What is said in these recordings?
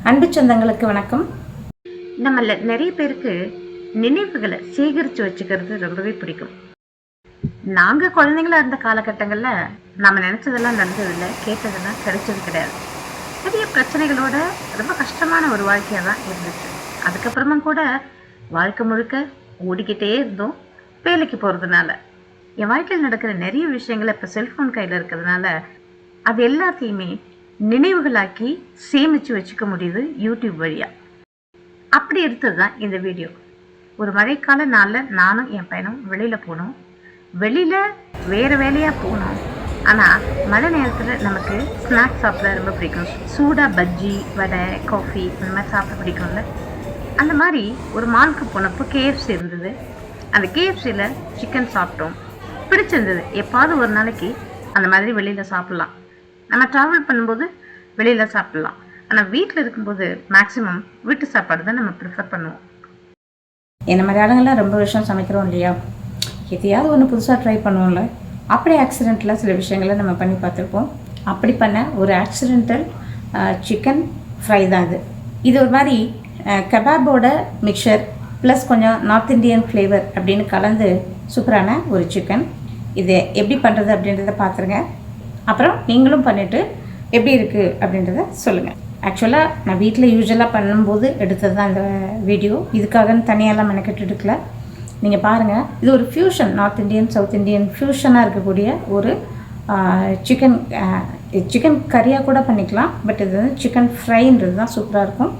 அன்பு சொந்தங்களுக்கு வணக்கம். நம்மள நிறைய பேருக்கு நினைவுகளை சேகரித்து வச்சுக்கிறது ரொம்பவே பிடிக்கும். நாங்கள் குழந்தைங்களா இருந்த காலகட்டங்களில் நம்ம நினச்சதெல்லாம் நடந்ததில்லை, கேட்டதெல்லாம் கிடைச்சது கிடையாது. பெரிய பிரச்சனைகளோட ரொம்ப கஷ்டமான ஒரு வாழ்க்கையாக தான் இருந்துச்சு. அதுக்கப்புறமா கூட வாழ்க்கை முழுக்க ஓடிக்கிட்டே இருந்தோம் வேலைக்கு போகிறதுனால. என் வாழ்க்கையில் நடக்கிற நிறைய விஷயங்களை இப்போ செல்ஃபோன் கையில் இருக்கிறதுனால அது எல்லாத்தையுமே நினைவுகளாக்கி சேமித்து வச்சுக்க முடியுது யூடியூப் வழியாக. அப்படி எடுத்தது தான் இந்த வீடியோ. ஒரு மழைக்கால நாளில் நானும் என் பையனும் வெளியில் போனோம். வெளியில் வேறு வேலையாக போனோம். ஆனால் மழை நேரத்தில் நமக்கு ஸ்நாக்ஸ் சாப்பிட ரொம்ப பிடிக்கும். சூடாக பஜ்ஜி, வடை, காஃபி அந்த மாதிரி சாப்பிட பிடிக்கும்ல. அந்த மாதிரி ஒரு மாலுக்கு போனப்போ கேஎஃப்சி இருந்தது. அந்த கேஎஃப்சியில் சிக்கன் சாப்பிட்டோம், பிடிச்சிருந்தது. எப்பாவது ஒரு நாளைக்கு அந்த மாதிரி வெளியில் சாப்பிட்லாம். நம்ம ட்ராவல் பண்ணும்போது வெளியில் சாப்பிட்லாம். ஆனால் வீட்டில் இருக்கும்போது மேக்ஸிமம் வீட்டு சாப்பாடு தான் நம்ம ப்ரிஃபர் பண்ணுவோம். என்ன மாதிரி ஆளுங்கள்லாம் ரொம்ப விஷயம் சமைக்கிறோம் இல்லையா, எதையாவது ஒன்று புதுசாக ட்ரை பண்ணுவோம்ல. அப்படி ஆக்சிடென்ட்டில் சில விஷயங்களை நம்ம பண்ணி பார்த்துருப்போம். அப்படி பண்ண ஒரு ஆக்சிடென்டல் சிக்கன் ஃப்ரை தான் இது. இது ஒரு மாதிரி கபாபோட மிக்சர் ப்ளஸ் கொஞ்சம் நார்த் இண்டியன் ஃப்ளேவர் அப்படின்னு கலந்து சூப்பரான ஒரு சிக்கன். இது எப்படி பண்ணுறது அப்படின்றத பார்த்துருங்க. அப்புறம் நீங்களும் பண்ணிவிட்டு எப்படி இருக்குது அப்படின்றத சொல்லுங்கள். ஆக்சுவலாக நான் வீட்டில் யூஸ்வலாக பண்ணும்போது எடுத்தது தான் இந்த வீடியோ. இதுக்காக தனியாலாம் மெனக்கெட்டு எடுக்கல. நீங்கள் பாருங்கள், இது ஒரு fusion, north Indian south Indian ஃப்யூஷனாக இருக்கக்கூடிய ஒரு சிக்கன் கறியாக கூட பண்ணிக்கலாம். பட் இது வந்து சிக்கன் ஃப்ரைன்றது தான் சூப்பராக இருக்கும்.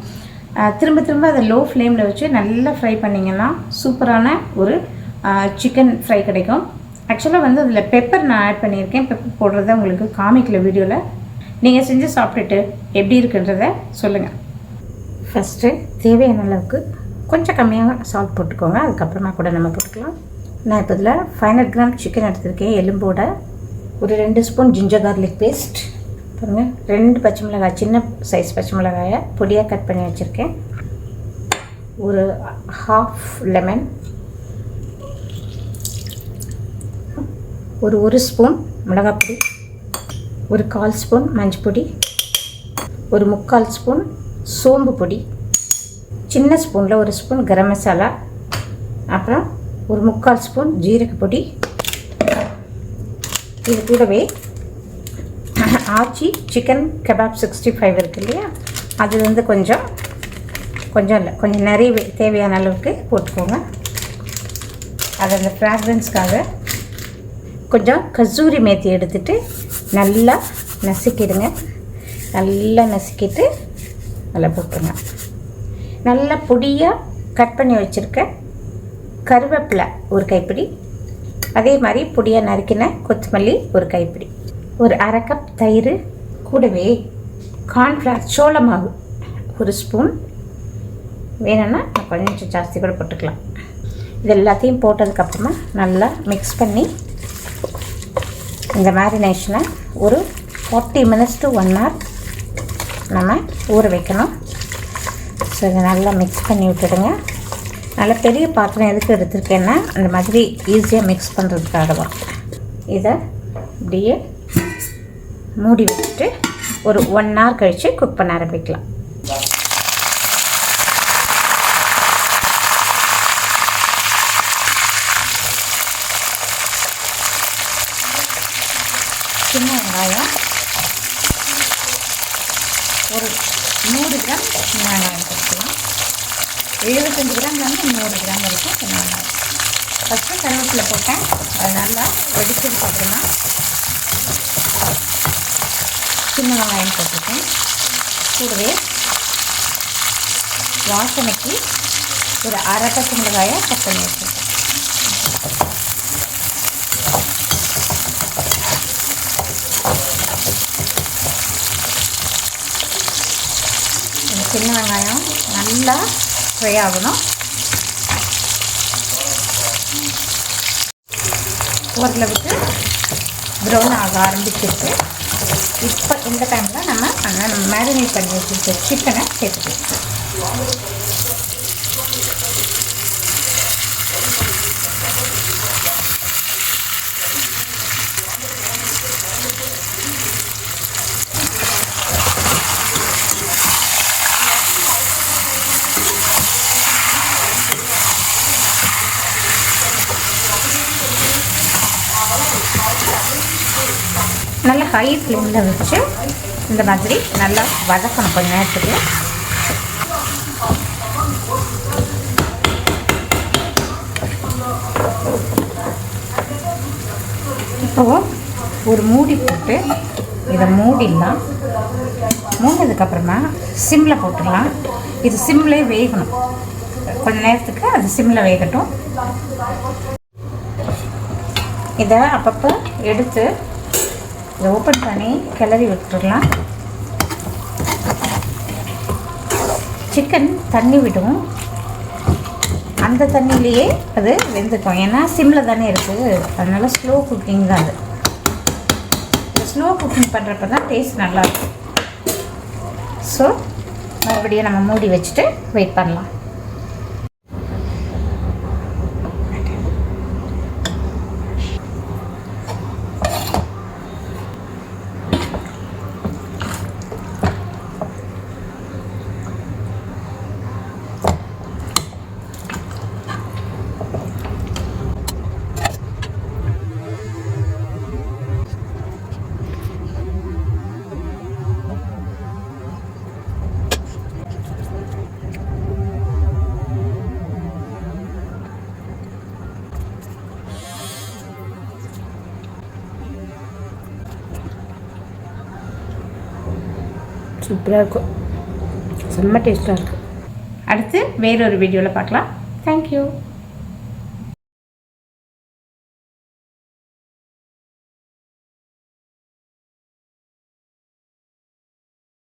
திரும்ப திரும்ப அதை லோ ஃப்ளேமில் வச்சு நல்லா ஃப்ரை பண்ணிங்கன்னா சூப்பரான ஒரு சிக்கன் ஃப்ரை கிடைக்கும். ஆக்சுவலாக வந்து அதில் பெப்பர் நான் ஆட் பண்ணியிருக்கேன். பெப்பர் போடுறத உங்களுக்கு காமிக்கல வீடியோவில். நீங்கள் செஞ்சு சாப்பிட்டுட்டு எப்படி இருக்குன்றத சொல்லுங்கள். ஃபஸ்ட்டு தேவையான அளவுக்கு கொஞ்சம் கம்மியாக சால்ட் போட்டுக்கோங்க. அதுக்கப்புறமா கூட நம்ம போட்டுக்கலாம். நான் இப்போ இதில் 500 கிராம் சிக்கன் எடுத்துருக்கேன். எலும்போட ஒரு 2 ஸ்பூன் ஜிஞ்சர் கார்லிக் பேஸ்ட் பாருங்கள். 2 பச்சை மிளகாய், சின்ன சைஸ் பச்சை மிளகாயை பொடியாக கட் பண்ணி வச்சுருக்கேன். ஒரு 1/2 லெமன், ஒரு ஸ்பூன் மிளகாப்பொடி, ஒரு 1/4 ஸ்பூன் மஞ்சள் பொடி, ஒரு 3/4 ஸ்பூன் சோம்பு பொடி, சின்ன ஸ்பூனில் ஒரு ஸ்பூன் கரம் மசாலா, அப்புறம் ஒரு 3/4 ஸ்பூன் ஜீரக பொடி. இது கூடவே ஆச்சி சிக்கன் கபாப் 65 இருக்கு இல்லையா, அது வந்து கொஞ்சம் இல்லை, கொஞ்சம் நிறைய தேவையான அளவுக்கு போட்டுக்கோங்க. அது அந்த ஃப்ராக்ரன்ஸ்க்காக. கொஞ்சம் கசூரி மேத்தி எடுத்துகிட்டு நல்லா நசுக்கிடுங்க. நல்லா நசுக்கிட்டு நல்லா போட்டுருங்க. நல்லா பொடியாக கட் பண்ணி வச்சுருக்க கருவேப்பிலை ஒரு கைப்பிடி, அதே மாதிரி பொடியாக நறுக்கின கொத்தமல்லி ஒரு கைப்பிடி, ஒரு 1/2 கப் தயிர், கூடவே கார்ன்ஃப்ளவர் சோள மாவு ஒரு ஸ்பூன், வேணும்னா கொஞ்சம் ஜாஸ்தி கூட போட்டுக்கலாம். இது எல்லாத்தையும் போட்டதுக்கப்புறமா நல்லா மிக்ஸ் பண்ணி இந்த மேரினேஷனை ஒரு 40 மினிட்ஸ் to 1 hour நம்ம ஊற வைக்கணும். ஸோ இதை நல்லா மிக்ஸ் பண்ணி விட்டுடுங்க. நல்லா பெரிய பாத்திரம் எதுக்கு எடுத்துருக்கேன்னா அந்த மாதிரி ஈஸியாக மிக்ஸ் பண்ணுறதுக்காக தான். இதை இப்படியே மூடி வச்சுட்டு ஒரு 1 hour கழித்து குக் பண்ண ஆரம்பிக்கலாம். சின்ன வெங்காயம் ஒரு 100 கிராம் சின்ன வெங்காயம் போட்டுக்கலாம். 75 கிராம்லேருந்து 100 கிராம் வரைக்கும் சின்ன வெங்காயம். ஃபஸ்ட்டு கருவேப்பிலை போட்டேன், அது நல்லா வெடிச்சதுக்கப்புறமா சின்ன வெங்காயம் போட்டுருக்கேன். கூடவே வாசனைக்கு ஒரு 1/2 பச்சை மிளகாயை கட் பண்ணி வச்சுருக்கேன். சின்ன வெங்காயம் நல்லா ஃப்ரை ஆகணும். ஓரளவுக்கு ப்ரௌன் ஆக ஆரம்பிச்சிருக்கு. இப்போ இந்த டைமில் நம்ம மேரினேட் பண்ணி வச்சுருக்க சிக்கனை சேர்த்துக்கலாம். நல்லா ஹை ஃப்ளேமில் வச்சு இந்த மாதிரி நல்லா வதக்கணும் கொஞ்சம் நேரத்துக்கு. இப்போது ஒரு மூடி போட்டு இதை மூடிடலாம். மூடினதுக்கப்புறமா சிம்மில் போட்டுடலாம். இது சிம்மில் வேகணும். கொஞ்சம் நேரத்துக்கு அது சிம்மில் வேகட்டும். இதை அப்பப்போ எடுத்து இதை ஓப்பன் பண்ணி கிளறி விட்டுடலாம். சிக்கன் தண்ணி விடும், அந்த தண்ணியிலேயே அது வெந்துக்கும். ஏன்னா சிம்மில் தானே இருக்குது, அதனால் ஸ்லோ குக்கிங் தான் அது. இந்த ஸ்லோ குக்கிங் பண்ணுறப்ப தான் டேஸ்ட் நல்லாயிருக்கும். ஸோ மறுபடியும் நம்ம மூடி வச்சுட்டு வெயிட் பண்ணலாம். சூப்பராக இருக்கும், செம்ம டேஸ்ட்டாக இருக்குது. அடுத்து வேறொரு வீடியோவில் பார்க்கலாம். தேங்க்யூ.